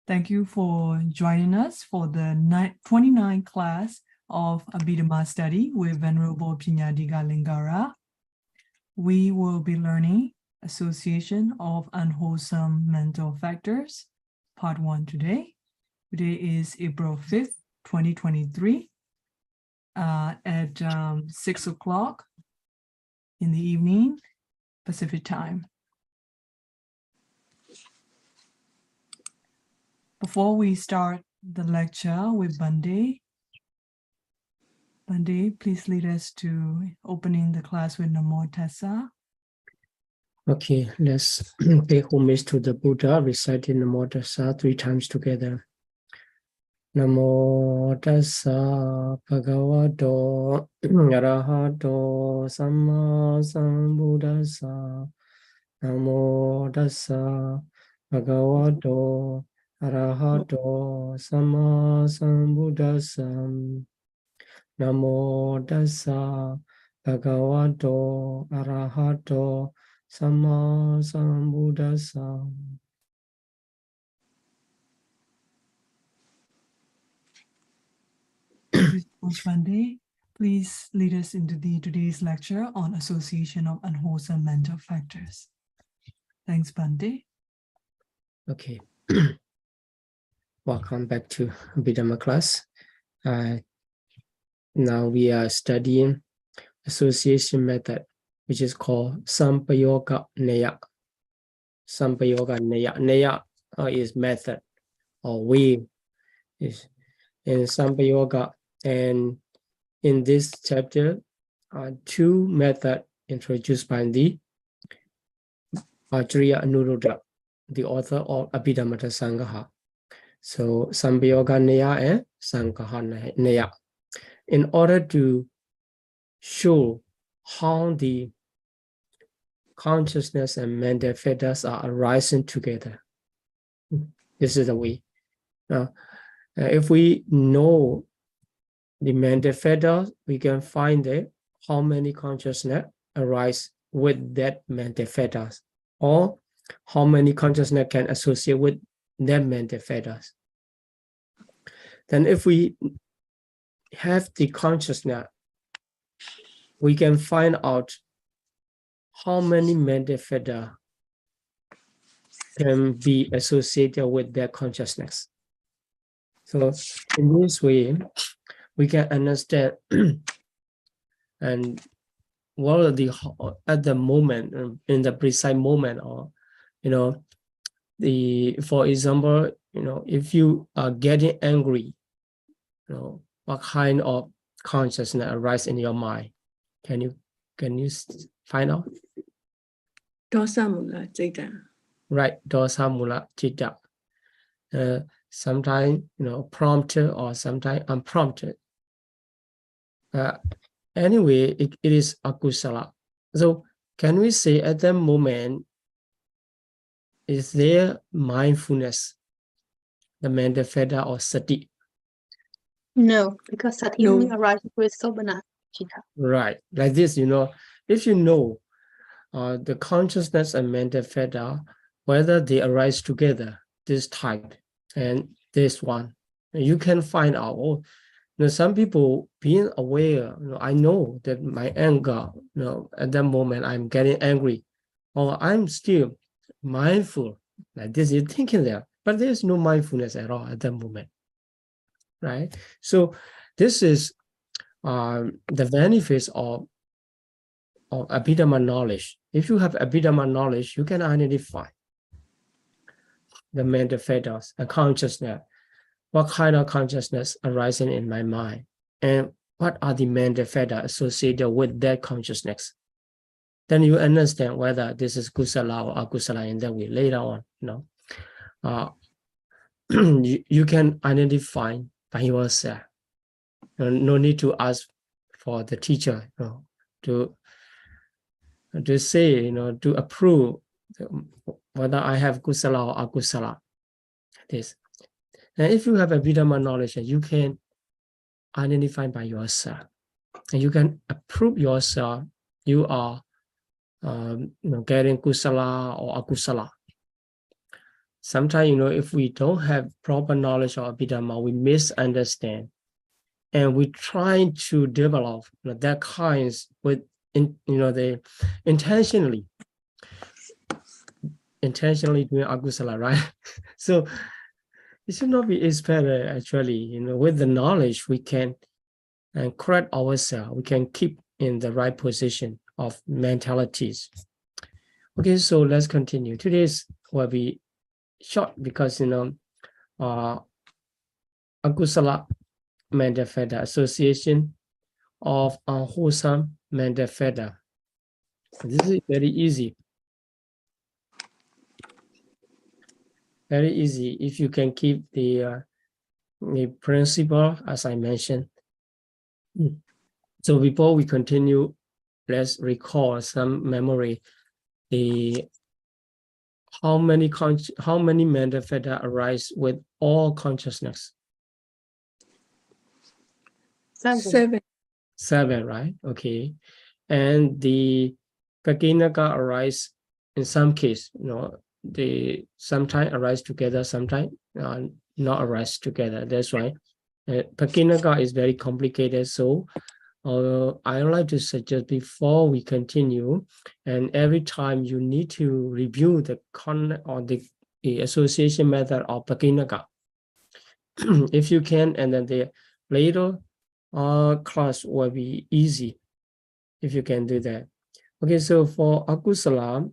Thank you for joining us for the 29th class of Abhidhamma study with Venerable Piññadiga Lingara. We will be learning Association of Unwholesome Mental Factors, Part 1 today. Today is April 5th, 2023 at 6 o'clock in the evening, Pacific time. Before we start the lecture with Bande, please lead us to opening the class with Namo Tassa. Okay, let's pay homage to the Buddha, reciting Namo Tassa 3 times together. Namo Tassa Bhagavato Arahato Samma Sambuddhassa. Namo Tassa Bhagavato Arahato Samma Sambuddhassa. Namo Tassa Bhagavato Arahato Samma Sambuddhassa. Bande, please lead us into today's lecture on association of unwholesome mental factors. Thanks, Bande. Okay. Welcome back to Abhidhamma class. Now we are studying association method, which is called Sampayoga Neya. Sampayoga Neya. Neya is method or way is in Sampayoga. And in this chapter, 2 methods introduced by the Acharya Anuruddha, the author of Abhidhamma Sangaha. So Sampayoga Neya and Sangaha Neya. In order to show how the consciousness and mental fetters are arising together. This is the way. Now, if we know the mental fetters, we can find how many consciousness arise with that mental fetters, or how many consciousness can associate with that mental fetters. Then if we have the consciousness, we can find out how many mental fetters can be associated with their consciousness. So in this way, we can understand and what are the at the moment, in the precise moment, or for example, if you are getting angry, what kind of consciousness arises in your mind? Can you find out? Dosa mula citta. Right, dosa mula citta. Sometimes prompted or sometimes unprompted. Anyway, it is akusala. So can we say at that moment, is there mindfulness, the mental fetter or sati? No, because sati only arises with sobhana citta. Right, like this, if you know the consciousness and mental fetter, whether they arise together, this type and this one, you can find out. Some people being aware, I know that my anger, at that moment I'm getting angry, or I'm still mindful, like this, you're thinking there, but there's no mindfulness at all at that moment, right? So this is the benefits of Abhidhamma knowledge. If you have Abhidhamma knowledge, you can identify the mental fetters and consciousness. What kind of consciousness arising in my mind, and what are the mental fetters associated with that consciousness? Then you understand whether this is kusala or akusala in that way later on. You can identify by yourself. No need to ask for the teacher to say, to approve whether I have kusala or akusala. This. And if you have a Abhidhamma knowledge, you can identify by yourself, and you can approve yourself. You are getting kusala or akusala. sometimes, if we don't have proper knowledge of Abhidhamma, we misunderstand. And we try to develop that kinds with, they intentionally doing akusala, right? So it should not be expected, actually. With the knowledge, we can correct ourselves. We can keep in the right position of mentalities. Okay, so let's continue. Today's will be short because, akusala mental fetter, association of unwholesome mental fetter. This is very easy. Very easy if you can keep the principle as I mentioned. So before we continue, let's recall some memory. How many mental fetter arise with all consciousness? 7. 7, right? Okay. And the Kakinaka arise in some case, they sometimes arise together, sometimes not arise together. That's why Pakinaka is very complicated. So I would like to suggest before we continue, and every time you need to review the association method of Pakinaka, if you can, and then the later class will be easy if you can do that. Okay, so for akusala,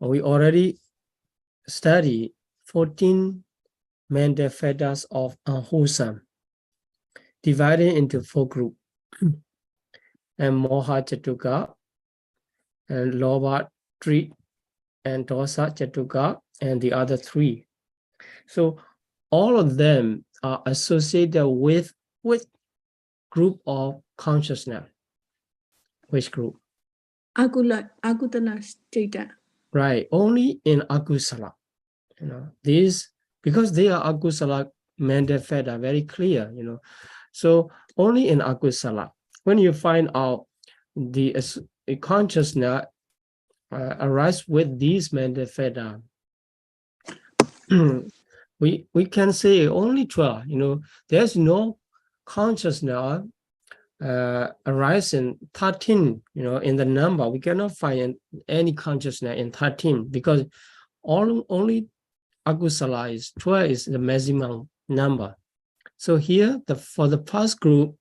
we already studied 14 mental fetters of unwholesome, divided into 4 groups, and moha chatuka, and lobha 3, and dosa chatuka, and the other 3. So all of them are associated with group of consciousness. Which group? Agutala Citta. Right, only in akusala. These, because they are akusala mental fetter, very clear, So only in akusala, when you find out the consciousness arise with these mental fetter, we can say only 12. There's no consciousness arising 13. In the number, we cannot find any consciousness in 13 because only akusala is 12 is the maximum number. So here, for the first group,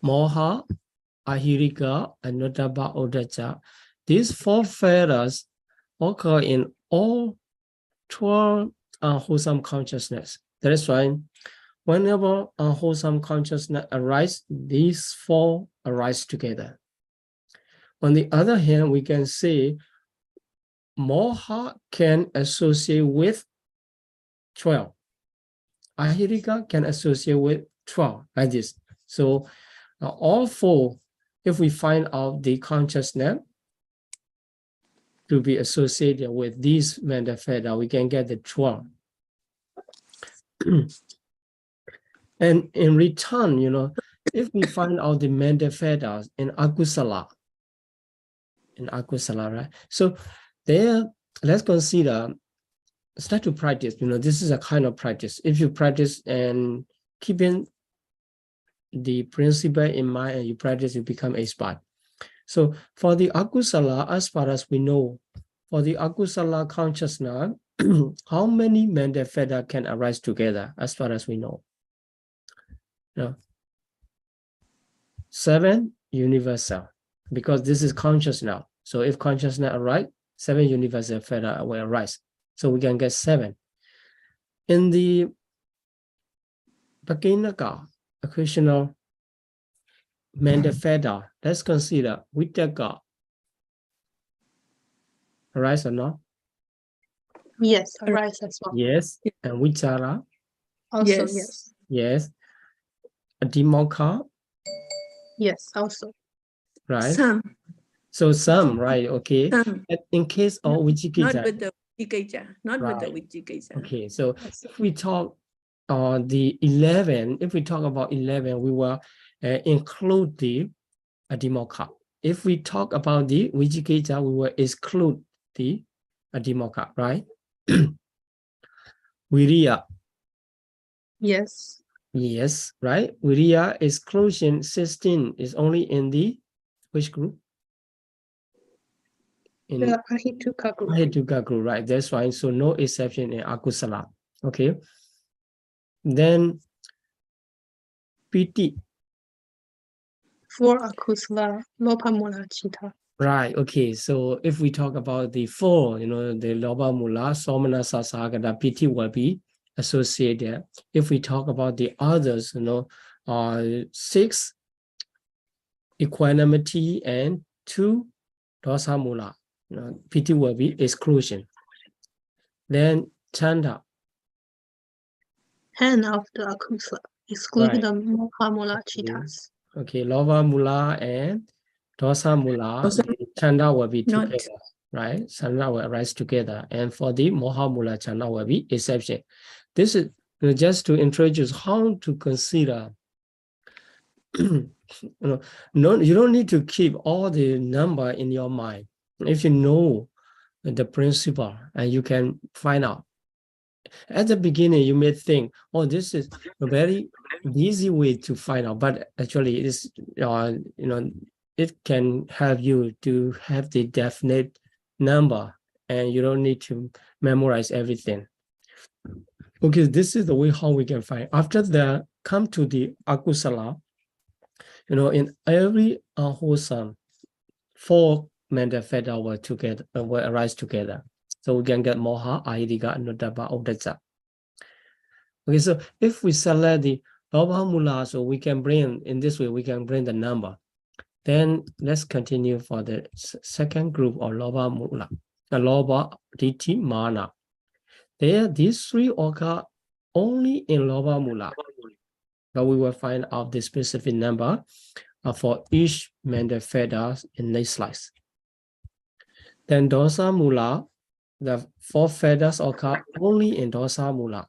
moha, ahirika, and notaba odacha, these 4 fetters occur in all 12 unwholesome consciousness. That is why whenever unwholesome consciousness arises, these 4 arise together. On the other hand, we can say moha can associate with 12. Ahirika can associate with 12, like this. So all 4, if we find out the consciousness to be associated with these mental fetter, we can get the 12. And in return, if we find out the mental fetters in akusala, right? So there, let's consider, start to practice. This is a kind of practice. If you practice and keeping the principle in mind and you practice, you become expert. So for the akusala, as far as we know, for the akusala consciousness, how many mental fetter can arise together, as far as we know? 7 universal, because this is conscious now. So if consciousness arise, 7 universal fetter will arise. So we can get 7. In the Pakinaka, occasional mental fetter, let's consider Vitaka. Arise or not? Yes, arise as well. Yes. And Vichara? Also, Yes. Yes. Adhimokkha? Yes, also. Right. Some. So some, right? Okay. Some. And in case of Not Vichikita. with the Vicikicca. Not with the Right. Vicikicca. Okay. So if we talk the 11, if we talk about 11, we will include the Adhimokkha. If we talk about the Vijikita, we will exclude the Adhimokkha, right? Viriya, Yes. yes, right? Viriya exclusion 16 is only in the which group? In The Ahituka group. Ahituka group, right? That's why. So no exception in akusala. Okay. Then piti. For akusala, lobha-mula chitta. Right. Okay. So if we talk about the four, the loba mula, somana, sasagata, piti will be associated. If we talk about the others, 6 equanimity and 2 dosa mula, piti will be exclusion. Then chanda. Hand of the akusala, excluding Right. the lobha-mula chittas. Okay, loba mula and dosa mula, Dosa the chanda will be not- together, right? Chanda will arise together. And for the moha mula, chanda will be exception. This is just to introduce how to consider. You don't need to keep all the number in your mind. If you know the principle and you can find out. At the beginning, you may think, oh, this is a very easy way to find out, but actually it's, it can help you to have the definite number and you don't need to memorize everything. Okay, this is the way how we can find. After that, come to the akusala. In every unwholesome, 4 mental fetters will arise together. So we can get moha, ahidika, anuttappa, uddhacca. Okay, so if we select the loba mula, so we can bring, in this way, we can bring the number. Then let's continue for the second group of loba mula, the loba, ditthi, mana. These 3 occur only in loba mula, but we will find out the specific number for each mental fetter in next slide. Then dosa mula, the 4 fetters occur only in dosa mula.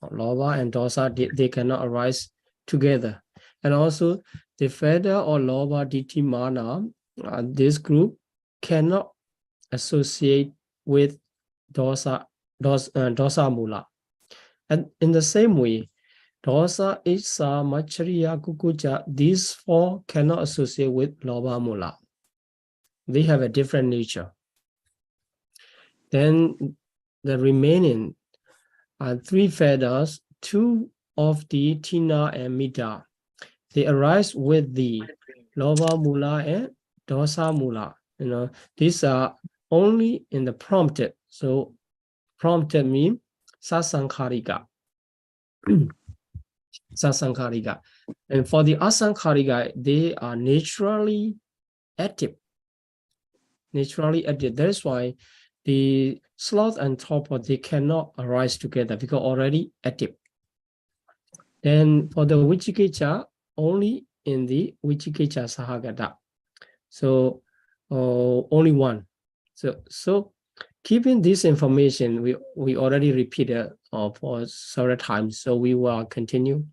Loba and dosa, they cannot arise together. And also the fetter or loba ditthi mana, this group cannot associate with dosa mula. And in the same way, dosa, itsa, machariya, kukucha, these 4 cannot associate with loba mula. They have a different nature. Then the remaining 3 fetters, 2 of the tina and mita, they arise with the loba mula and dosa mula. These are only in the prompted. So prompted means sasankharika. Sasankharika. And for the asankharika, they are naturally active. Naturally active. That is why the sloth and torpor, they cannot arise together because already active. Then for the Vichikicha, only in the Vichikicha Sahagata. So only 1. So keeping this information, we already repeated for several times. So we will continue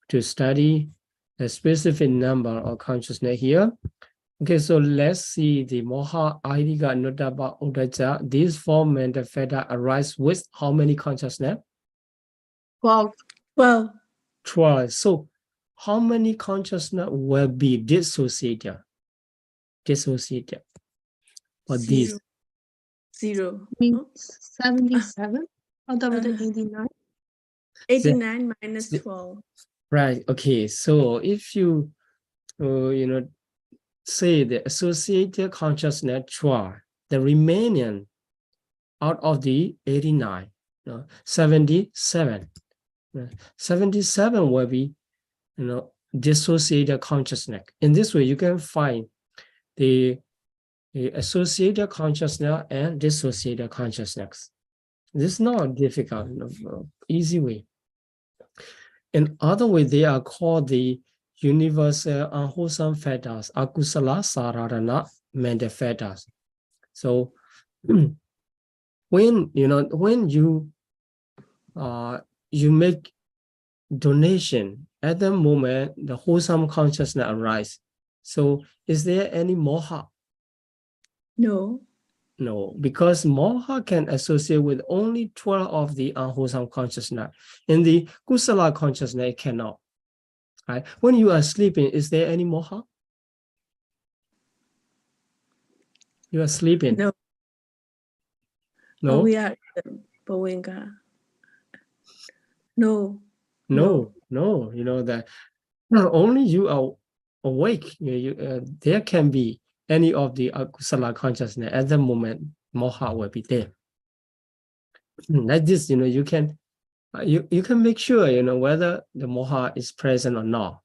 to study the specific number of consciousness here. Okay, so let's see the moha, ahidika, anuttappa, uddhacca. These 4 mental fetters arise with how many consciousness? 12. 12. 12. So how many consciousness will be dissociated? For these? 0. Means 77? Or double the 89? 89 minus 12. Right. Okay. So if you, say the associated consciousness 12, the remaining out of the 89, 77. 77 will be, dissociated consciousness. In this way, you can find the associated consciousness and dissociated consciousness. This is not difficult, easy way. In other way, they are called the universal unwholesome fetters, akusala sararana mental fetters. So when you make donation, at the moment the wholesome consciousness arises. So is there any moha? No. No, because moha can associate with only 12 of the unwholesome consciousness. In the kusala consciousness, it cannot. Right? When you are sleeping, is there any moha? You are sleeping. No. No? Oh, we are Bowenga. No. No. You know that not only you are awake, there can be any of the kusala consciousness at the moment, moha will be there. Like this, you can make sure, whether the moha is present or not.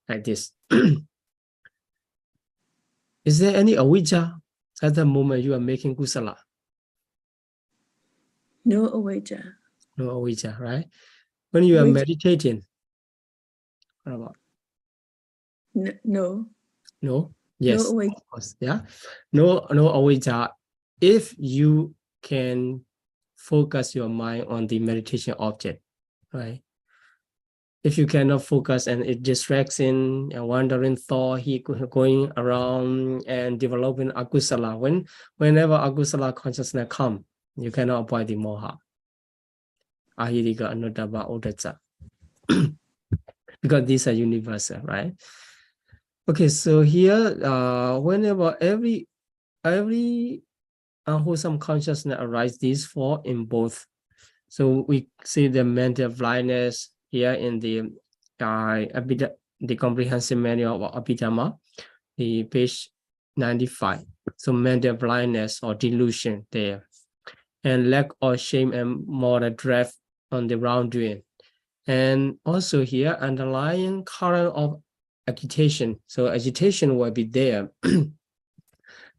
Like this. Is there any avijja at the moment you are making kusala? No awaja. No avijja, right? When you are Avijja. meditating, what about? No. No? Yes, No avijja. of course. Yeah. No avijja. If you can focus your mind on the meditation object, right? If you cannot focus and it distracts in a wandering thought, he going around and developing akusala. Whenever akusala consciousness come, you cannot avoid the moha. Ahirika, anuttava, uddhacca. Because these are universal, right? Okay, so here, whenever every unwholesome consciousness arises, these four in both. So we see the mental blindness here in the comprehensive manual of Abhidhamma, the page 95. So mental blindness or delusion there, and lack of shame and moral drift on the wrongdoing. And also here, underlying current of agitation. So agitation will be there,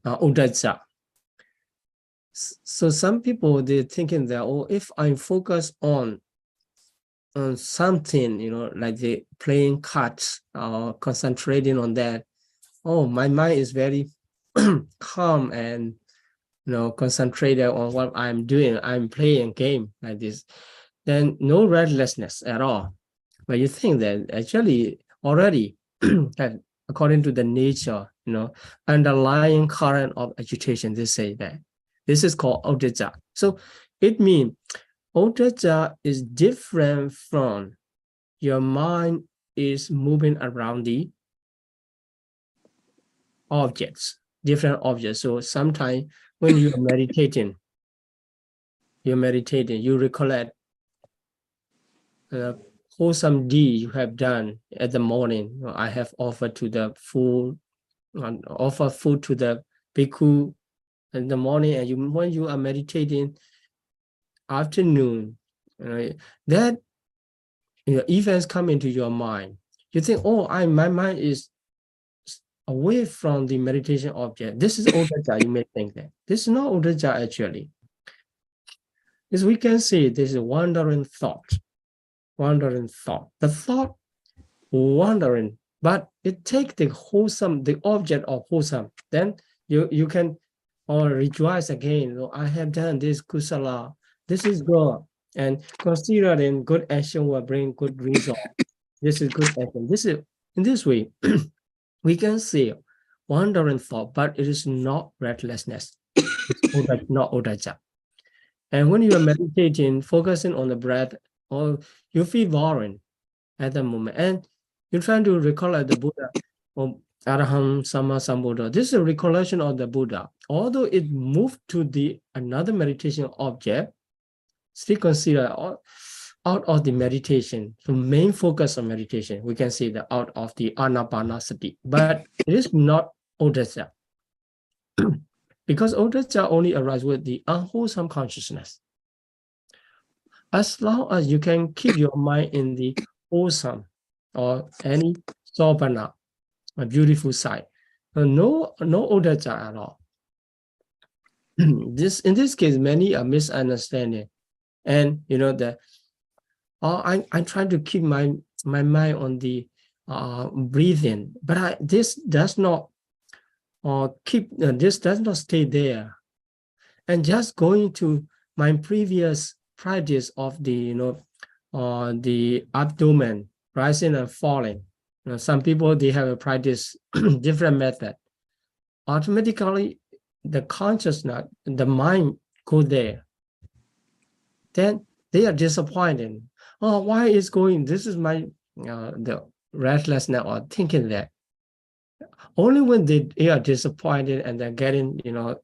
uddhacca. So some people, they're thinking that, oh, if I focus on something, like the playing cards or concentrating on that, oh, my mind is very calm and concentrated on what I'm doing. I'm playing a game like this. Then no restlessness at all. But you think that actually already, according to the nature, underlying current of agitation, they say that this is called uddhacca. So it means uddhacca is different from your mind is moving around the objects, different objects. So sometimes when you are meditating, you recollect wholesome deed you have done at the morning. I have offered to the food, offer food to the bhikkhu in the morning, and when you are meditating afternoon, that events come into your mind. You think, oh, my mind is away from the meditation object. This is uddhacca. You may think that this is not uddhacca actually. As we can see, this is wandering thought. The thought wandering, but it takes the object of wholesome. Then you can rejoice again. I have done this kusala. This is good, and considering good action will bring good result. This is good action. This is in this way we can see wandering thought, but it is not restlessness. It's not uddhacca. And when you are meditating, focusing on the breath, or you feel boring at the moment, and you're trying to recollect the Buddha or Araham Sama Sambuddha. This is a recollection of the Buddha. Although it moved to the another meditation object, still consider out of the meditation, the main focus of meditation, we can see the out of the anapanasati, but it is not uddhacca. Because uddhacca only arises with the unwholesome consciousness. As long as you can keep your mind in the wholesome or any sobhana, a beautiful side, no uddhacca at all. In this case, many are misunderstanding, and that I'm trying to keep my mind on the breathing, but this does not this does not stay there, and just going to my previous practice of the the abdomen rising and falling. Some people, they have a practice different method. Automatically the consciousness, the mind go there, then they are disappointed. Oh, why is going? This is my the restlessness or thinking that. Only when they are disappointed and they're getting,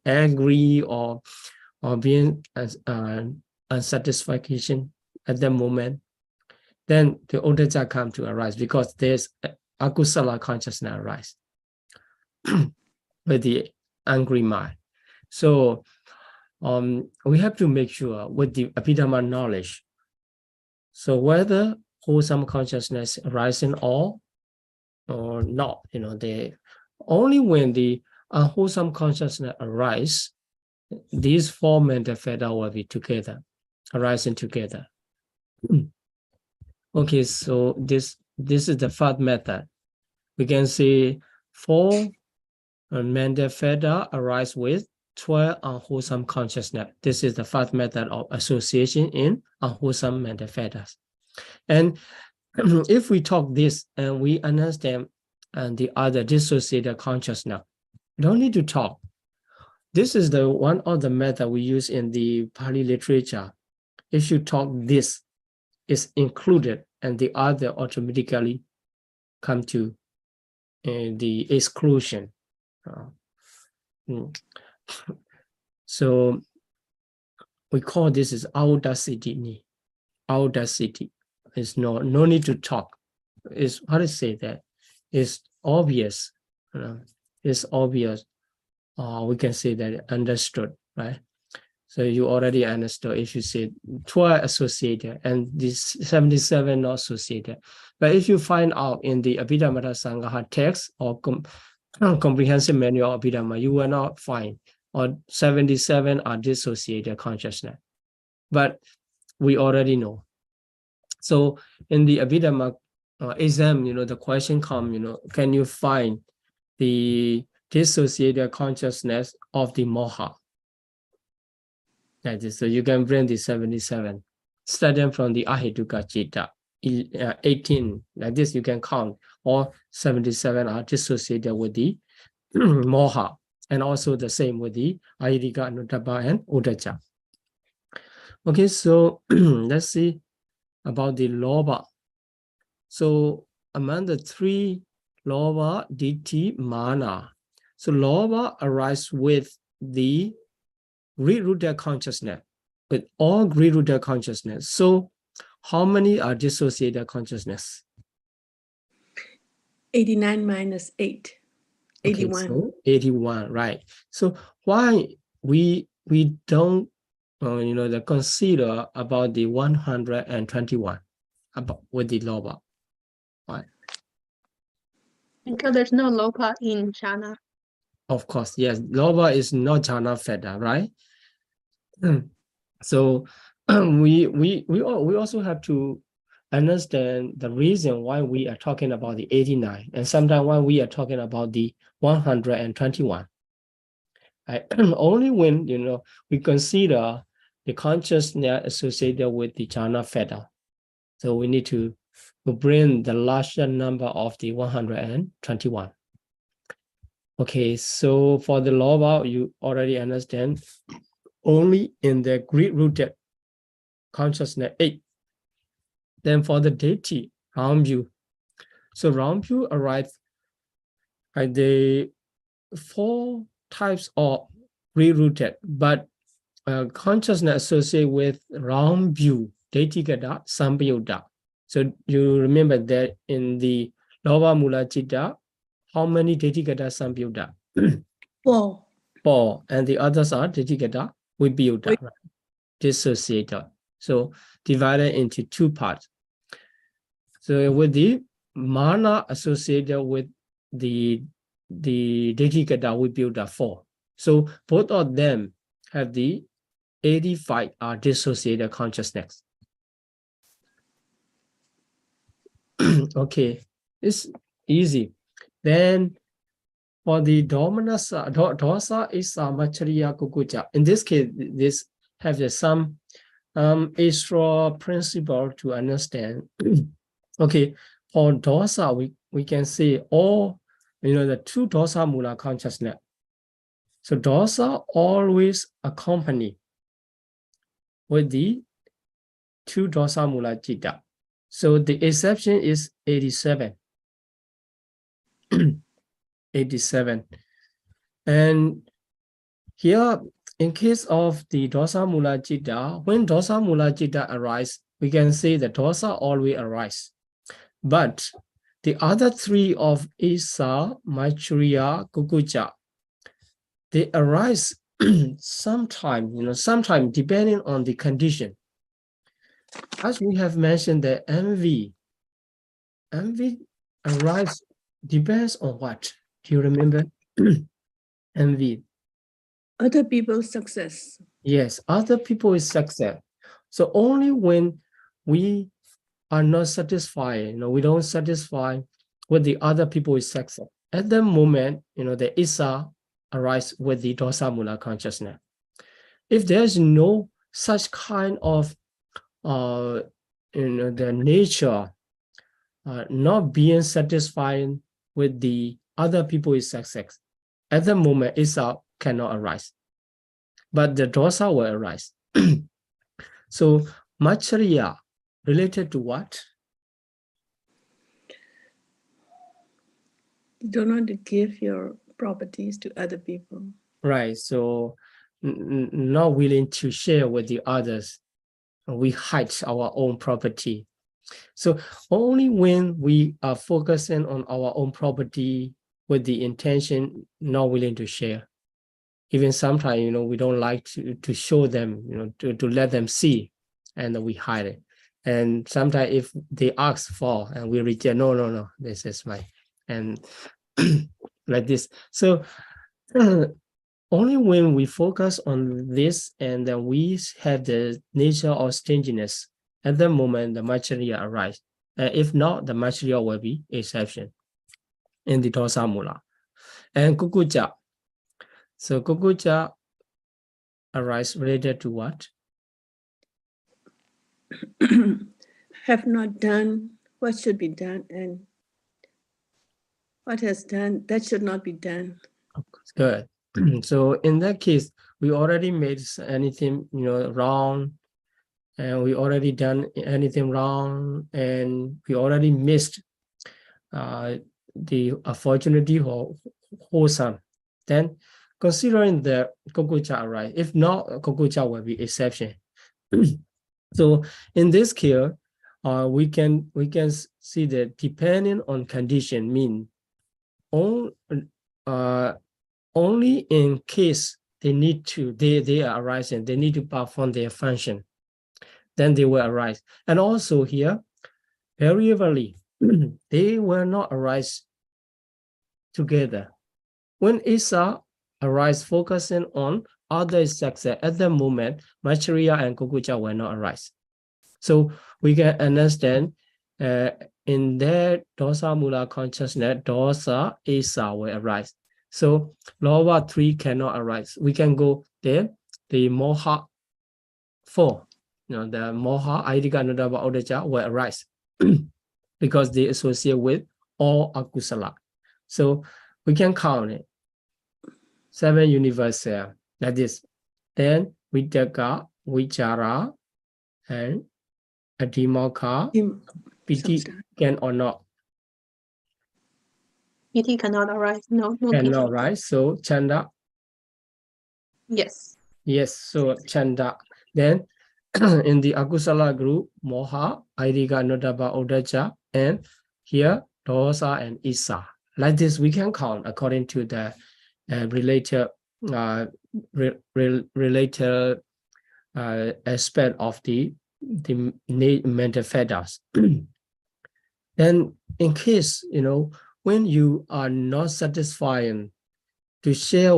angry or being unsatisfaction at that moment, then the uddhacca come to arise, because there's akusala consciousness arise with the angry mind. So we have to make sure with the Abhidhamma knowledge, so whether wholesome consciousness arising or not, they only when the unwholesome consciousness arise, these four mental fetters will be together, arising together. Okay, so this is the first method. We can say 4 mental fetters arise with 12 unwholesome consciousness. This is the first method of association in unwholesome mental fetters. And if we talk this and we understand the other dissociated consciousness, don't need to talk. This is the one of the method we use in the Pali literature. If you talk, this is included, and the other automatically come to the exclusion. So we call this is audacity. Audacity is no need to talk. Is how to say that? It's obvious. It's obvious. We can say that understood, right? So you already understood if you say 12 associated and these 77 not associated. But if you find out in the Abhidhamma Sangha text or comprehensive manual of Abhidhamma, you will not find, or 77 are dissociated consciousness. But we already know. So in the Abhidhamma exam, the question comes, can you find the dissociated consciousness of the moha? That is, so you can bring the 77, starting from the ahetuka citta, 18, like this you can count, or 77 are dissociated with the moha, and also the same with the ayirika, anuttappa, and uddhacca. Okay, so let's see about the lobha. So among the 3 lobha, ditthi, mana. So lobha arises with the greed-rooted consciousness, with all greed-rooted consciousness. So how many are dissociated consciousness? 89 minus 8. 81. Okay, so 81, right. So why we don't consider about the 121 about with the lobha? Why? Because there's no lobha in jhana. Of course, yes. Lobha is not jhana fetter, right? So we also have to understand the reason why we are talking about the 89, and sometimes why we are talking about the 121. Only when we consider the consciousness associated with the jhana fetter. So we need to bring the larger number of the 121. Okay, so for the lobha, you already understand, only in the greed-rooted consciousness 8. Then for the deity, round view. So round view arrives at the 4 types of greed-rooted, but consciousness associated with round view, deity gata, sampayutta. So you remember that in the lobha mula citta, how many deity gata sampayutta? 4. 4, and the others are deity gata vibhayutta, right? Dissociated. So divided into 2 parts. So with the mana associated with the deity gata vibhayutta 4. So both of them have the 85 are dissociated consciousness. Okay, it's easy. Then for the dosa is machariya kukucha. In this case, this has some extra principle to understand. Okay, for dosa, we can say all the 2 dosa mula consciousness. So dosa always accompany with the 2 dosa mula citta. So the exception is 87. 87. And here, in case of the dosa mula citta, when dosa mula citta arise, we can say the dosa always arise. But the other 3 of Isa, Maitreya, Kukucha, they arise sometime, sometime depending on the condition. As we have mentioned, the envy arise depends on what? Do you remember? Envy. Other people's success. Yes, other people's success. So only when we are not satisfied, we don't satisfy with the other people's success. At the moment, the Isa arise with the dosa mula consciousness. If there's no such kind of the nature not being satisfied with the other people's success, at the moment Isa cannot arise, but the dosa will arise. So Maitreya related to what? You do not give your properties to other people. Right. So not willing to share with the others. We hide our own property. So only when we are focusing on our own property with the intention, not willing to share. Even sometimes, we don't like to show them, to let them see, and we hide it. And sometimes if they ask for and we reject, no, this is mine. And like this. So only when we focus on this and then we have the nature of stinginess, at the moment the Maitreya arise. If not, the Maitreya will be exception in the dosa mula. And Kukucha. So Kukucha arise related to what? Have not done what should be done, and what has done that should not be done. Good. So in that case, we already made anything wrong, and we already done anything wrong, and we already missed the opportunity for wholesome. Then considering the Kukucha arise, if not, Kukucha will be exception. So in this case, we can see that depending on condition mean only in case they are arising, they need to perform their function, then they will arise. And also here, very rarely, they will not arise together. When Isa arise focusing on other success, at the moment, Maitreya and Kukucha will not arise. So we can understand in their dosa mula consciousness, dosa Isa will arise. So Lova 3 cannot arise. We can go there, the Moha 4, the Moha Aidika Nudaba Odaja will arise because they associate with all akusala. So we can count it. 7 universal, like this. Then Vitaka, Vichara, and Adhimokha, Piti can or not? Piti cannot arise. No Cannot Piti. arise. So Chanda, Yes. yes. So Chanda. Then in the Akusala group, Moha, Aidika, Nodaba, Odaja, and here Dosa and Isa. Like this, we can count according to the related aspect of the mental fetters. Then in case, when you are not satisfying to share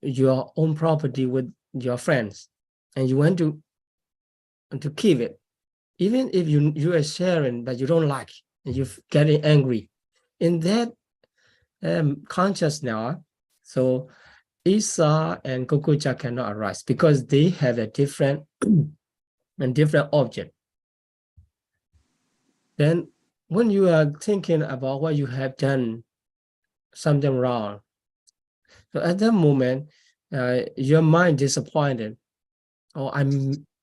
your own property with your friends and you want to keep it, even if you are sharing but you don't like and you're getting angry, in that conscious now, so Isa and Kukucha cannot arise because they have a different object. Then when you are thinking about what you have done something wrong, So at that moment, your mind disappointed, or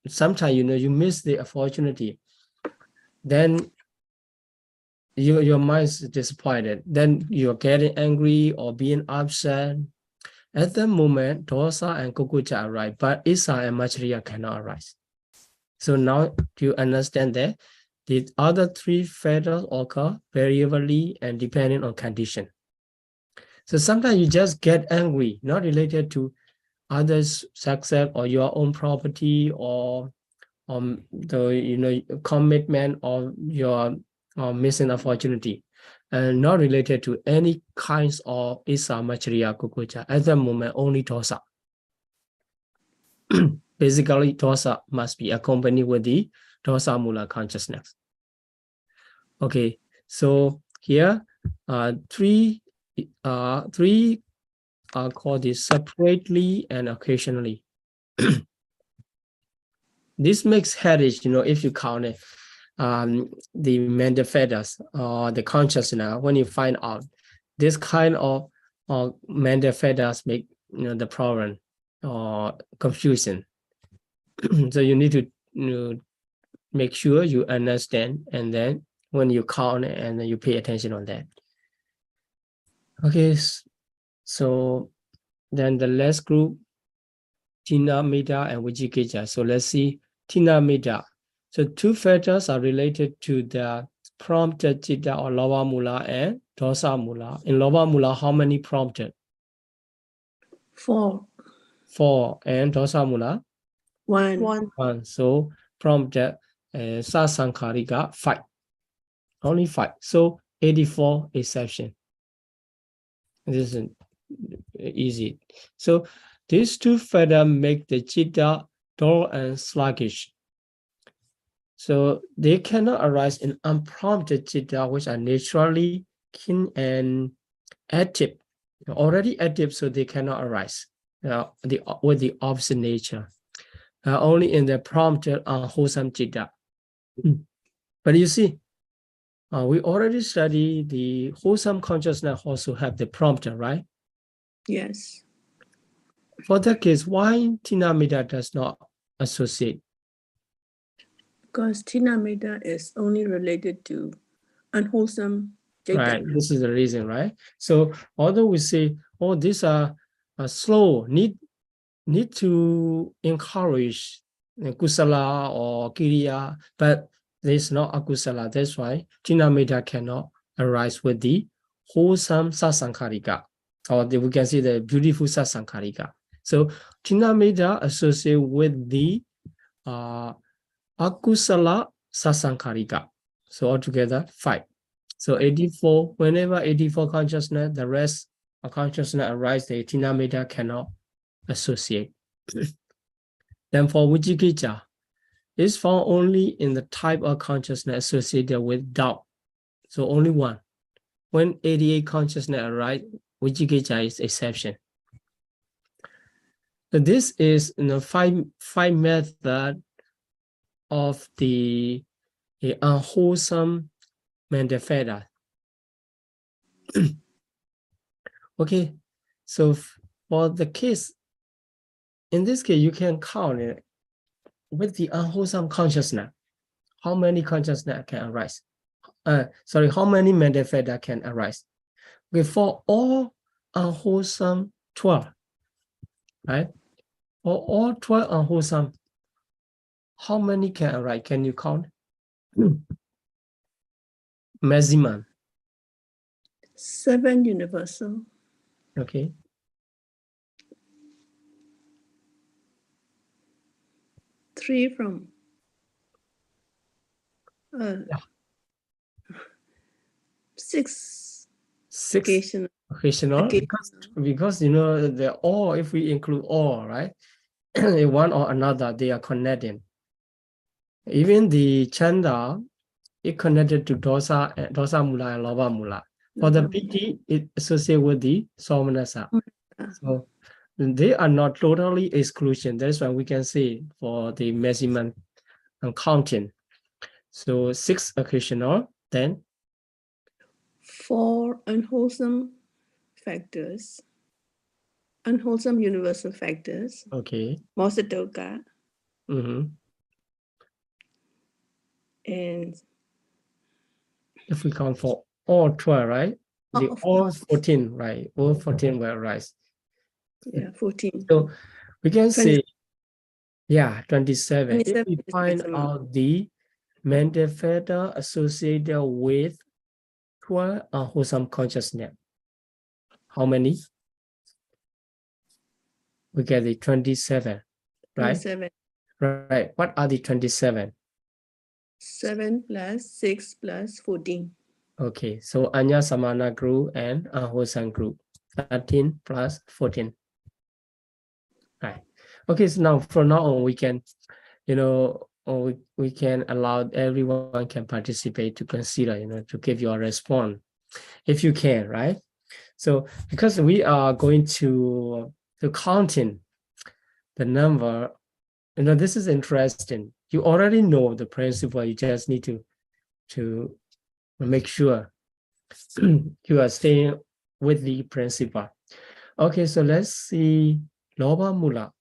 sometimes you miss the opportunity. Then your mind is disappointed. Then you're getting angry or being upset. At that moment, dosa and kukucha arise, but isa and machariya cannot arise. So now do you understand that the other three fetters occur variably and depending on condition. So sometimes you just get angry, not related to others' success or your own property or the commitment or your missing opportunity, and not related to any kinds of isa machariya kukucha. At the moment, only dosa. Basically, dosa must be accompanied with the dosa mula consciousness. Okay, so here three are called this separately and occasionally. This makes headache, if you count it, the mental fetters or the consciousness. When you find out this kind of mental fetters make the problem or confusion. So you need to make sure you understand, and then when you count and then you pay attention on that. Okay, so then the last group, Tina, Metta, and Vijikija. So let's see Tina, Metta. So two fetters are related to the prompted citta or lava mula and dosa mula. In lava mula, how many prompted? 4. 4. And dosa mula? 1. 1. So prompted sasankharika 5. Only 5. So 84 exception. This is easy. So these two fetters make the citta dull and sluggish. So they cannot arise in unprompted citta, which are naturally keen and active. Already active, so they cannot arise with the opposite nature. Only in the prompted unwholesome citta. But you see, we already studied the wholesome consciousness also have the prompter, right? Yes. For that case, why Tina Metta does not associate? Because Tina Metta is only related to unwholesome citta. Right, this is the reason, right? So although we say, oh, these are slow, need to encourage kusala or kiriya, but there's not akusala. That's why Tina Metta cannot arise with the wholesome sasankharika, or we can see the beautiful sasankharika. So Tina Metta associate with the akusala sasankharika. So altogether 5. So 84, whenever 84 consciousness, the rest of consciousness arise, the Tina Metta cannot associate. Then for Vijikija, it's found only in the type of consciousness associated with doubt. So only 1. When 88 consciousness arise, Vijikija is exception. So this is five method of the unwholesome mental fetter. Okay, so for the case, in this case, you can count it with the unwholesome consciousness. How many consciousness can arise? How many mental fetter can arise? Okay, for all unwholesome 12, right? For all 12 unwholesome, how many can arise? Can you count? Maximum. 7 universal. Okay. Three from 6 occasional. Occasional. Because they're all, if we include all, right? One or another, they are connected. Even the chanda, it connected to dosa mula and lava mula. For the piti, it associated with the somanasa. So they are not totally exclusion. That's why we can say for the measurement and counting. So 6 occasional, then 4 unwholesome factors. unwholesome universal factors, Okay. Mosatoka, Mm-hmm. and If we count for all 12, right? The all 14, right? All 14 will arise. yeah, 14. So we can 20 say, yeah, 27. If 27 we is find maximum. out the mental factor associated with 12 unwholesome consciousness, how many? We get the 27, right? 27. Right. What are the 27? 7 plus 6 plus 14. Okay, so Anya Samana group and unwholesome group, 13 plus 14. Right. Okay, so now from now on we can, we can allow everyone can participate to consider, to give your response if you can, right? So because we are going to counting the number, this is interesting. You already know the principle. You just need to make sure you are staying with the principle. Okay, so let's see Loba Mula.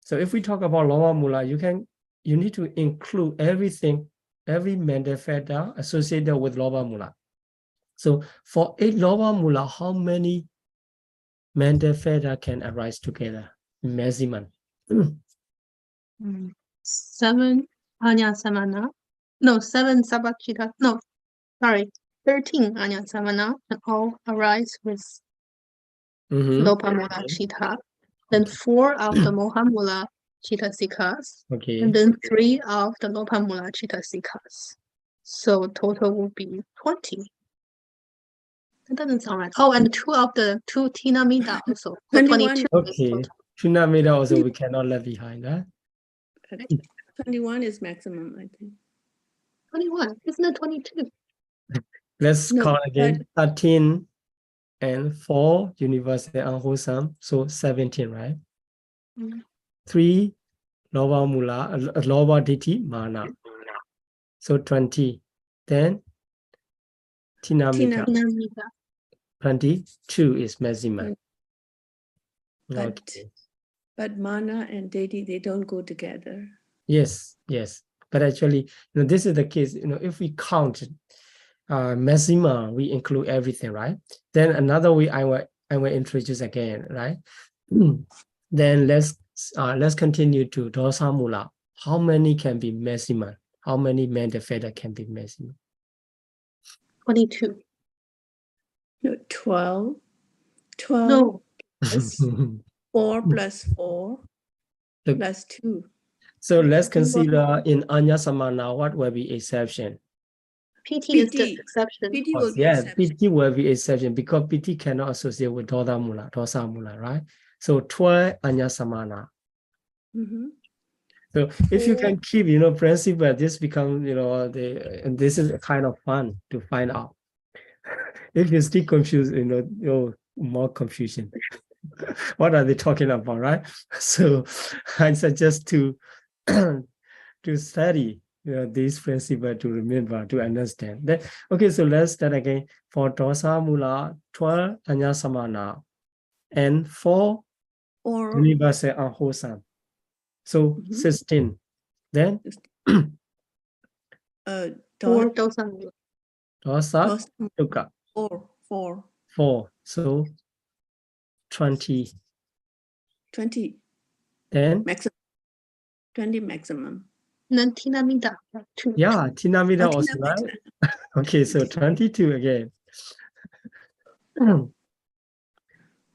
So if we talk about Loba Mula, you need to include everything, every mental factor associated with Loba Mula. So for 8 Loba Mula, how many mental factor can arise together? Maximum. 7 Anya Samana. No, 7 Sabachita. No, sorry. 13 Anya Samana and all arise with Lopamula Chitta. Then 4 of the Mohamula Chitta Sikas. Okay. And then 3 of the Lopamula Chitta Sikas. So total will be 20. That doesn't sound right. Oh, and 2 of the 2 Tina Mida also. So 22 is Okay. total. Tunamida also we cannot leave behind that. 21 is maximum, I think. 21. Isn't it 22? Let's No, count again. 13 and 4 universal unwholesome, so 17, right? 3 Loba Mula, Loba Diti Mana, so 20. Then Tinamita, Tina. 22 is maximum. But mana and deity, they don't go together. Yes. But actually, this is the case. If we count maxima, we include everything, right? Then another way I will introduce again, right? Then let's continue to Dosa Mula. How many can be maxima? How many mental factor can be maximum? 22. No, 12. 12 No. plus 4 plus 4 plus 2. So let's consider in Anya Samana, what will be exception? PT is the exception. PT will be Yes, exception. PT will be exception because PT cannot associate with Dosa Mula, right? So 12 Anya Samana. So if you can keep, principle, this becomes, this is kind of fun to find out. If you're still confused, more confusion. What are they talking about, right? So I suggest to study this principle to remember, to understand. Then, okay, so let's start again. For Dosa Mula, 12 Anya Samana, and 4 universal unwholesome. So 16. Then 4 Dosa Mula. Dosa Dukkha. 4. So 20. 20. Then maximum. 20 maximum. And then Tinamida. 2. Yeah, Tinamida also, right? Okay, so 22 again.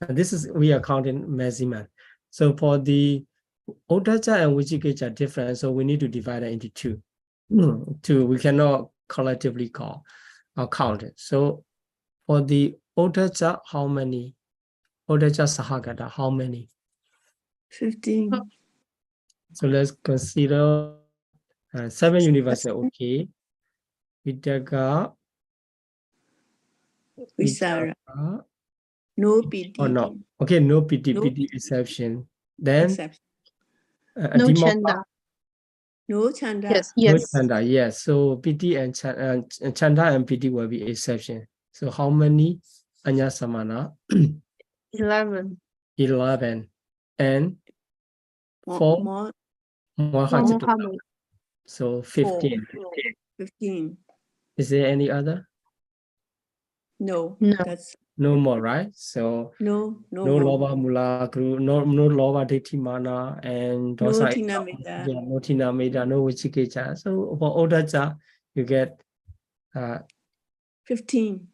This is, we are counting maximum. So for the Uddhacca and Vicikicca different, so we need to divide it into 2. 2, we cannot collectively count it. So for the Uddhacca, how many? Uddhacca Sahagata, how many? 15. So let's consider 7 universal, okay. Vidyaga, Visara. No PT. Oh no. Okay, no PT, PT exception. Then exception. No Chanda. No Chanda. Yes. No Chanda, yes. So PT and Chanda and PT will be exception. So how many Anya Samana? 11. 11, and More, 4, more, Mohajatuka. Mohammed. So 15. 15. Is there any other? No, No. that's No more, right? So no no more. lova mula guru, no lova detti mana, and No dosa tina yeah, meda. no tina meda, no vichikecha. So for odacha, you get 15.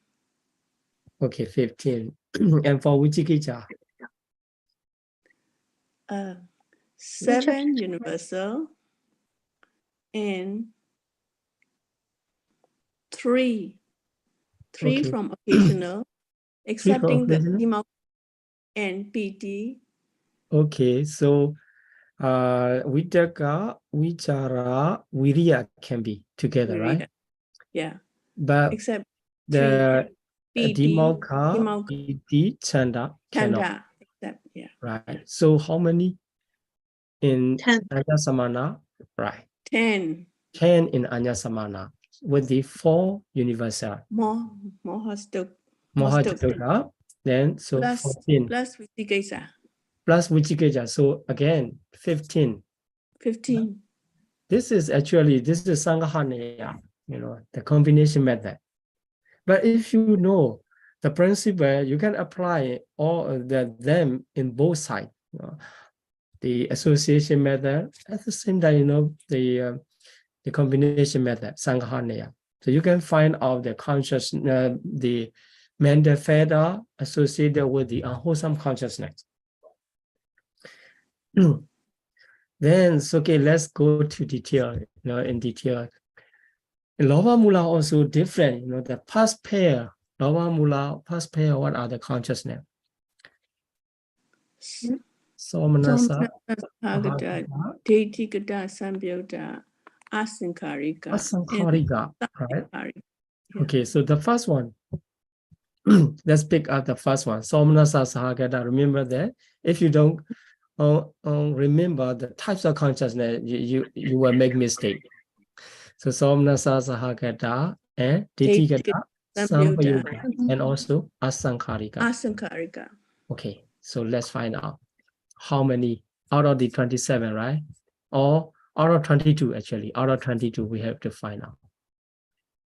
okay, 15. And for vichikecha, 7 universal and 3 okay. from occasional, 3 from accepting the occasional? demo and PT. Okay, so Vitaka, Vichara, Viriya can be together, right? Yeah, But except the 3 PT, Dimokha, Iti, Chanda cannot, Chanda, except yeah. right? So how many in 10. Anya Samana? Right, 10 10 in Anya Samana with the 4 universal. more hostuk Mohajatuka, then so plus 14 plus Vitikesa, plus Vichikeja. So again, 15. 15. This is Sanghaneya, the combination method. But if you know the principle, you can apply all of them in both sides. The association method, at the same time, the combination method, Sanghaneya. So you can find out the consciousness, the mental fetter associated with the unwholesome consciousness. Then, okay, let's go to detail, in detail. Lova Mula also different, the past pair, Lova Mula, past pair, what are the consciousness? Somanasa, Agata, Tetikata, Sambyota, Asankarika. Asankarika, right? Yeah. Okay, so the first one, let's pick up the first one. Somanasa Sahagata, remember that? If you don't remember the types of consciousness, you will make mistake. So Somanasa Sahagata and Titigata, Sambayuta, and also Asankarika. Asankarika. Okay, so let's find out how many out of the 27, right? Or out of 22, actually. Out of 22, we have to find out.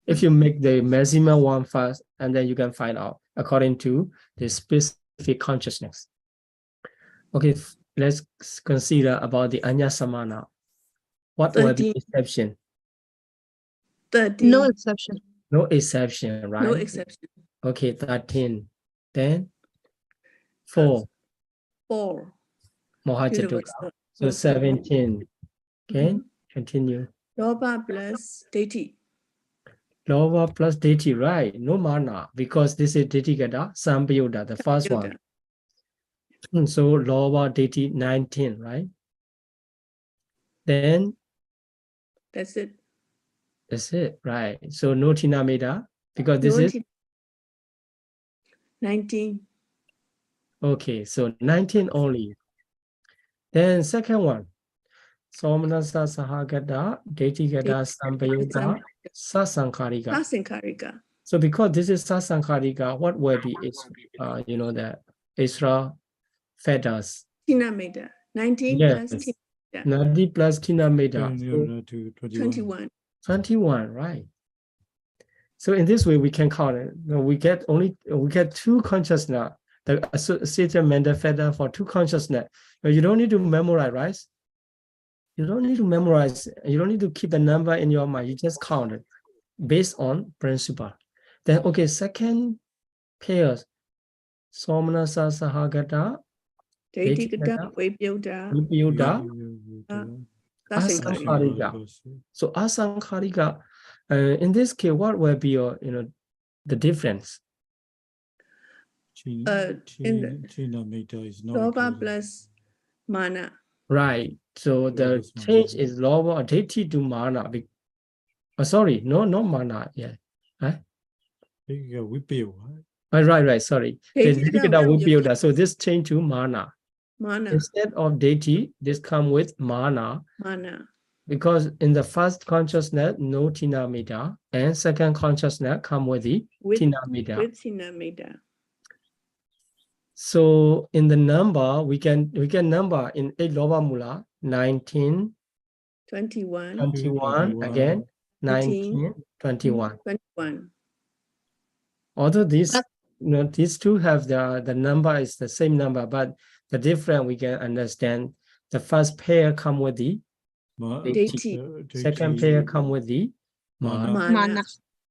If you make the maximum one first, and then you can find out according to the specific consciousness. Okay, let's consider about the Anya Samana. What were the exception? 13. No exception. No exception, right? No exception. Okay, 13. Then 4. 4. Mohajatuka. So 17. Okay, continue. Loba plus deity. Lova plus deity, right? No mana, because this is deity gata, Sambayuta, the first one. So Lova deity 19, right? Then that's it. That's it, right? So no Tina Meda, because this is 19. okay, so 19 only. Then second one, Somanasa Sahagata, Deity Gata, Sambayuta, Sasankarika. Sasankarika. So because this is Sasankarika, what will be its, the extra fetters? Tina Meda. 19 yes. plus Tina Meda. 90 plus Tina Meda. So 21. 21, right? So in this way, we can count it. We get 2 consciousness, the associated mental fetter for 2 consciousness. You don't need to memorize, right? You don't need to memorize. You don't need to keep a number in your mind. You just count it based on principle. Then, okay, second pairs. Somanasa Sahagata, Detikata, Vipyuta, Asankarika. So Asankarika, in this case, what will be your, the difference? In the Metta is not Loba plus mana. Right. So the change is Lova deity to mana. Sorry, no mana. Yeah. Right. Right. Sorry. So this change to mana. Instead of deity, this come with mana. Because in the first consciousness, no Tina Metta, and second consciousness come with the Tina Metta. With Tina Metta. So in the number, we can number in 8 loba mula, 19, 21, 21, again, 19, 21. 21. Although these, But- these two have the number is the same number, but the difference we can understand. The first pair come with the Deity. second pair come with the mana. Mana.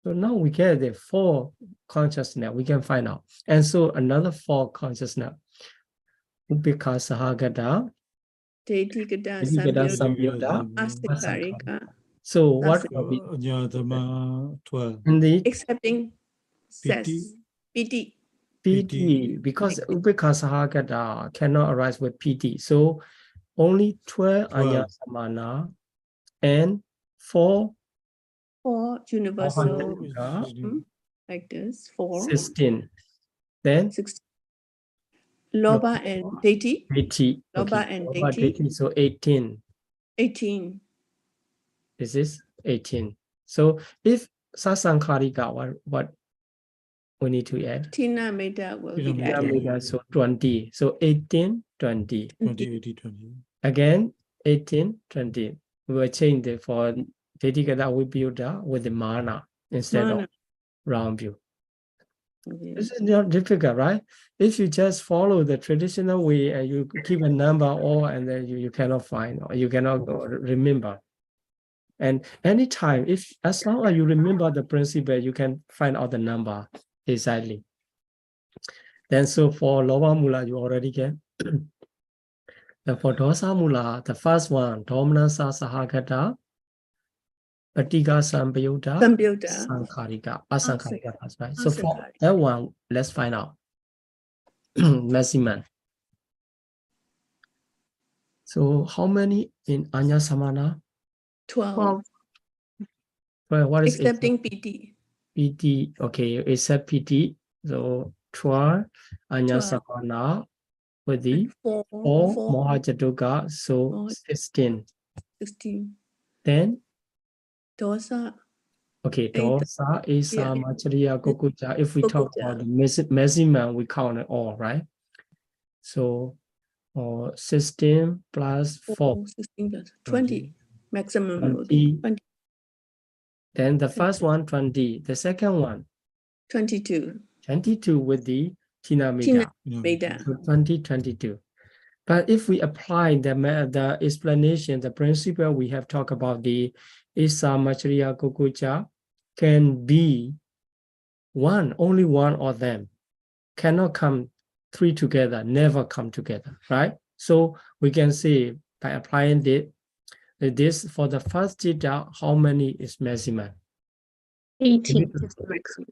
So now we get the 4 consciousness we can find out. And so another 4 consciousness. Upekha Sahagata, Deity Gada Gada Samyuta. Samyuta, Astikarika. So what That's will be Abhidhamma 12. in the Accepting says. Piti. PT, because Upekha Sahagata cannot arise with PT. So only 12 Anya Samana and 4 4 universal. Mohammed, Like this. 4. 16. Then 16. Loba and deity. 80. Loba Okay. and Loba, deity. deity, so 18. 18. This is 18. So if Sasankharika, what we need to add? Tina Metta will be Tina added. Metta. So 20. So 18, 20. 20, 80, 20. Again, 18, 20. We will change it for Detikata we build with the mana instead of Mana. round view. Okay. This is not difficult, right? If you just follow the traditional way and you keep a number all and then you cannot find or you cannot remember. And anytime, as long as you remember the principle, you can find out the number exactly. Then so for Loba Mula, you already get. And for Dosa Mula, the first one, Domanasa Sahagata, Patika Sambayuta, Samyuta. Sankharika, Asankharika, that's right. So for Asankharika. that one, let's find out. Maximum. So how many in Anya Samana? 12. Well, what is Accepting PT. PT? Okay, except PT. So 12 Anya 12. Samana with the 4. 4 4. Mohajatuka, so Moha- 16. 16. Then Dosa. okay, 8. Dosa, Isa, Yeah. Machariya, Gokuja. If we talk about the maximum, we count it all, right? So 16 plus 4. 16 plus 20. Maximum will 20. be 20. Then the first one, 20. The second one, 22. 22 with the Tina Tina Metta. Metta. So 20, 22. But if we apply the explanation, the principle we have talked about, the Isa, Machariya, Gokuja, can be one, only one of them. Cannot come 3 together, never come together, right? So we can say by applying this for the first theta, how many is maximum? 18 is the maximum.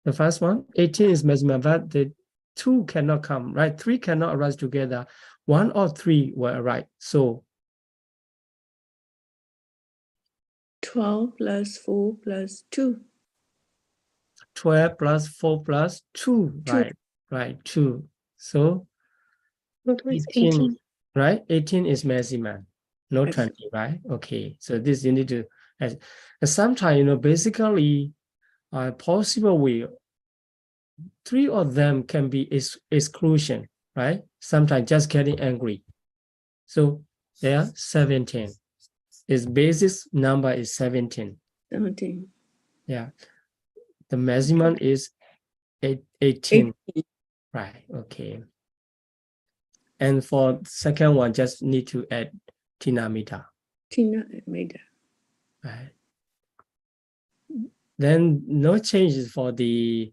The first one, 18 is maximum, but the 2 cannot come, right? 3 cannot arise together. 1 or 3 will arise. So 12 plus 4 plus 2. 12 plus 4 plus 2, 2. right, 2. So Total is 18, 18. right? 18 is maximum, no Yes. 20, right? Okay, so this you need to, sometimes, basically, possible way, 3 of them can be exclusion, right? Sometimes just getting angry. So there, 17. Its basis number is 17. 17. Yeah. The maximum is 18. 18. Right, okay. And for second one, just need to add Tina Metta. Tina Metta. Right. Then no changes for the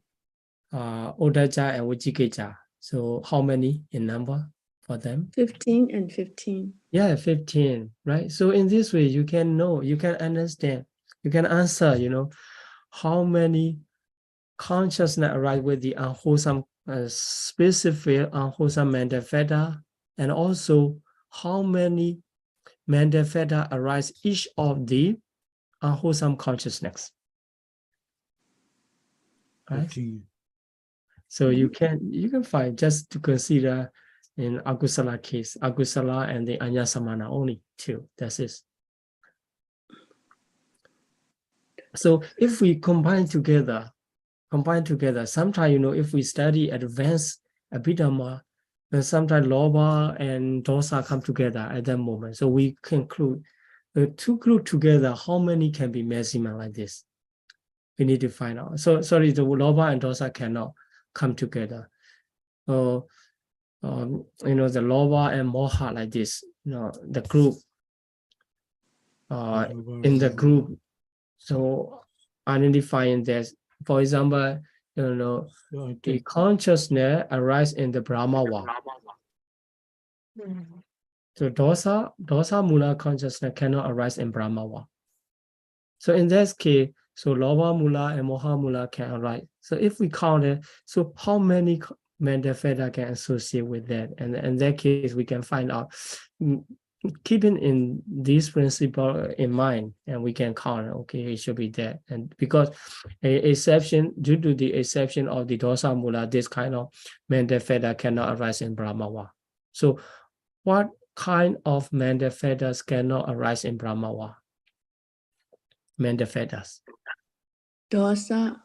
Odaja and Ujikeja. So how many in number for them? 15 and 15. Yeah, 15, right? So in this way, you can know, you can understand, you can answer, how many consciousness arise with the unwholesome, specific unwholesome mental fetter, and also how many mental fetter arise each of the unwholesome consciousness. Right? 15. So you can find, just to consider in Agusala case, Agusala and the Anya Samana only 2. That's it. So if we combine together combine together. Sometimes, if we study advanced Abhidhamma, then sometimes Loba and Dosa come together at that moment. So we conclude the two group together, how many can be maximum like this? We need to find out. So sorry, the Loba and Dosa cannot come together. So the Loba and Moha like this, the group in the group. So identifying this, for example, the consciousness arises in the Brahmawa. So dosa mula consciousness cannot arise in Brahmawa. So in this case, so Loba mula and Moha mula can arise. So if we count it, so how many mental fetters can associate with that? And in that case, we can find out, keeping in this principle in mind, and we can count, okay, it should be that. And because due to the exception of the dosa mula, this kind of mental fetter cannot arise in Brahmawa. So what kind of mental fetters cannot arise in Brahmawa? Mental fetters. Dosa,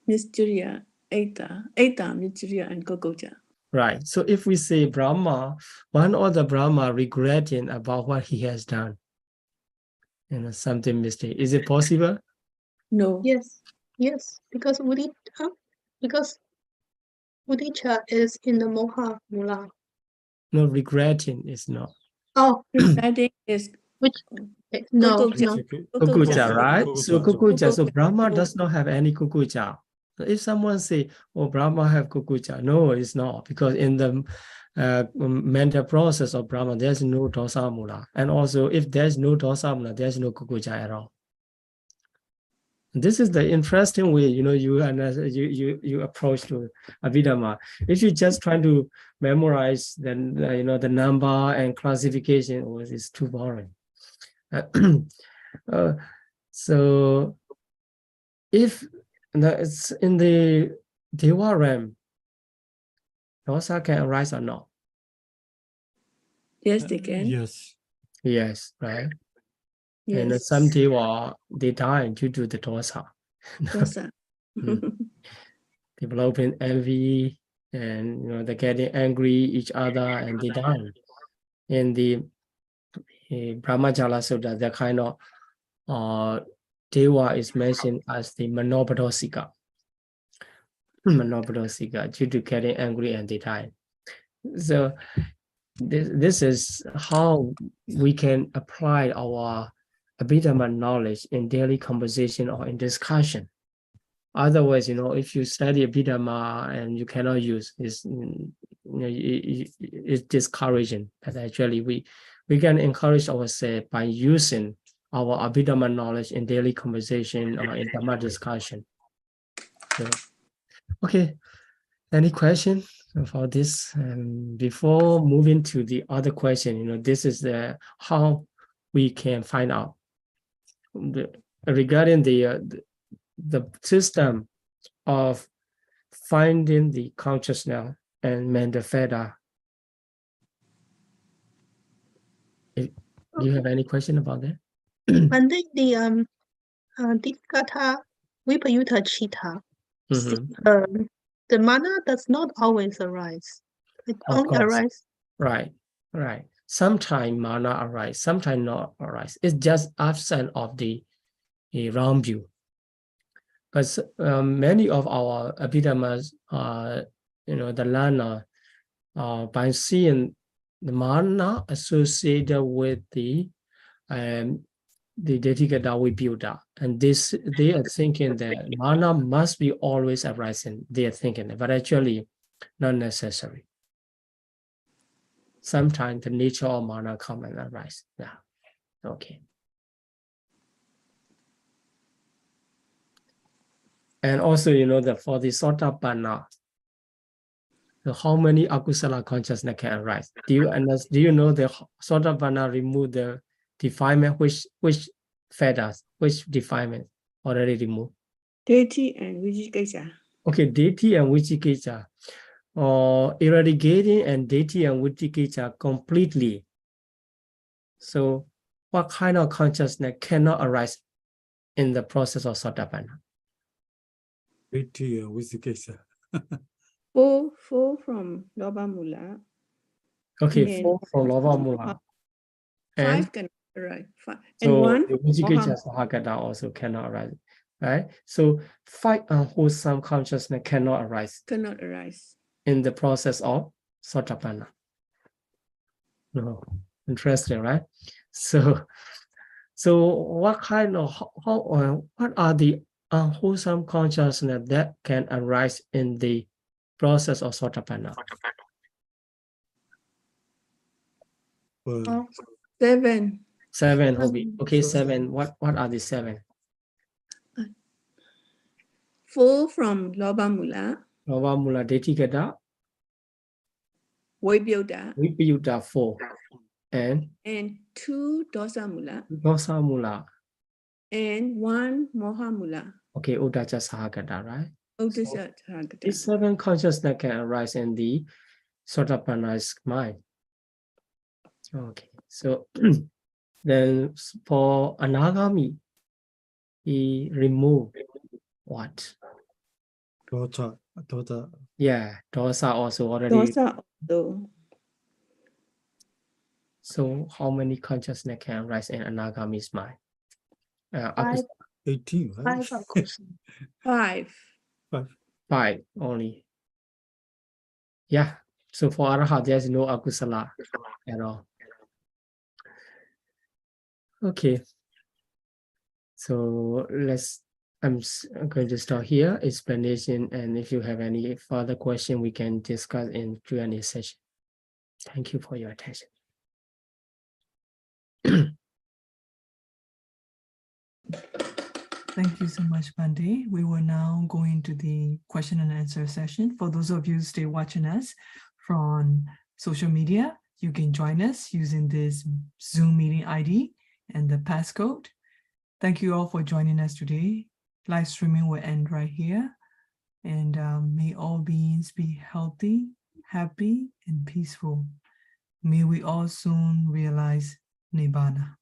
Mysteriya, Eta, Mysteriya, and Gogoja. Right. So if we say Brahma, one of the Brahma regretting about what he has done, something mistake. Is it possible? No. Yes, because Udicca is in the Moha Mula. No, regretting is not. Oh, Regretting is no, Gogoja. Kukuja, right? So kukuja. So Brahma No. does not have any kukuja. So if someone say, "Oh, Brahma have kukuja," no, it's not, because in the mental process of Brahma, there's no dosa mula, and also if there's no dosa mula, there's no kukuja at all. This is the interesting way, you approach to Abhidhamma. If you just try to memorize the number and classification, it's too boring. So if it's in the Deva realm, dosa can arise or not? Yes, they can. Yes. Yes, right? Yes. And some Deva, they die due to the dosa. Dosa. Developing envy, and they're getting angry each other, and they die. In the Brahmajala Sutta, the kind of Deva is mentioned as the Manopadosika. Manopadosika, due to getting angry and they die. So this is how we can apply our Abhidhamma knowledge in daily conversation or in discussion. Otherwise, if you study Abhidhamma and you cannot use, it's discouraging. But actually, we can encourage ourselves by using our Abhidhamma knowledge in daily conversation or in Dhamma discussion. So, okay, any question about this? Before moving to the other question, this is how we can find out regarding the system of finding the consciousness and mental fetter. Do you have any question about that? and then the Dikata Vipayuta Chitta, the mana does not always arise. It Of only course. arises. Right. Sometimes mana arise, sometimes not arise. It's just absent of the round view. Because many of our Abhidhammas, the learner, by seeing the mana associated with the Detikata Vipayuta, and they are thinking that mana must be always arising. They are thinking that, but actually not necessary. Sometimes the nature of mana come and arise. Yeah. Okay. And also, that for the Sotapanna, how many akusala consciousness can arise? Do you know the Sotapanna remove the defilement? Which fetters, which defilement already removed? Deity and Vijikesa. Okay, deity and Vijikesa. Eradicating and deity and Vijikesa completely. So what kind of consciousness cannot arise in the process of Sotapanna? 80 Visikesa. 4 from Loba Mula. Okay, And 4 from Lava Mula. 5 And can arise. And so 1 the Vijigita Sahagata also cannot arise. Right? So 5 unwholesome consciousness cannot arise cannot arise. in the process of Sotapanna. No, interesting, right? So what kind of what are the unwholesome consciousness that can arise in the process of Sotapanna? 12. 7 7, Hobby. Okay, 7. What are the 7? 4 from Loba Mula. Lava Mula Detikata, Voibyoda. Vipayuta 4, and 2 Dosa Mula. Dosa Mula. And 1 Moha Mula. Okay, Udacha Sahagata, right? Udasya Sahagata. These 7 consciousness can arise in the Sotapanna's mind. Okay, so then for Anagami, he removed what? Daughter. Yeah, dosa also already. Dosa also. So how many consciousness can arise in Anagami's mind? 5, 18, right? 5 of course. 5. 5 only. Yeah. So for Arahat, there's no akusala at all. Okay. So I'm going to start here, explanation, and if you have any further question, we can discuss in Q&A session. Thank you for your attention. Thank you so much, Bhante. We will now go into the question and answer session. For those of you who stay watching us from social media, you can join us using this Zoom meeting ID and the passcode. Thank you all for joining us today. Live streaming will end right here. And may all beings be healthy, happy, and peaceful. May we all soon realize Nibbana.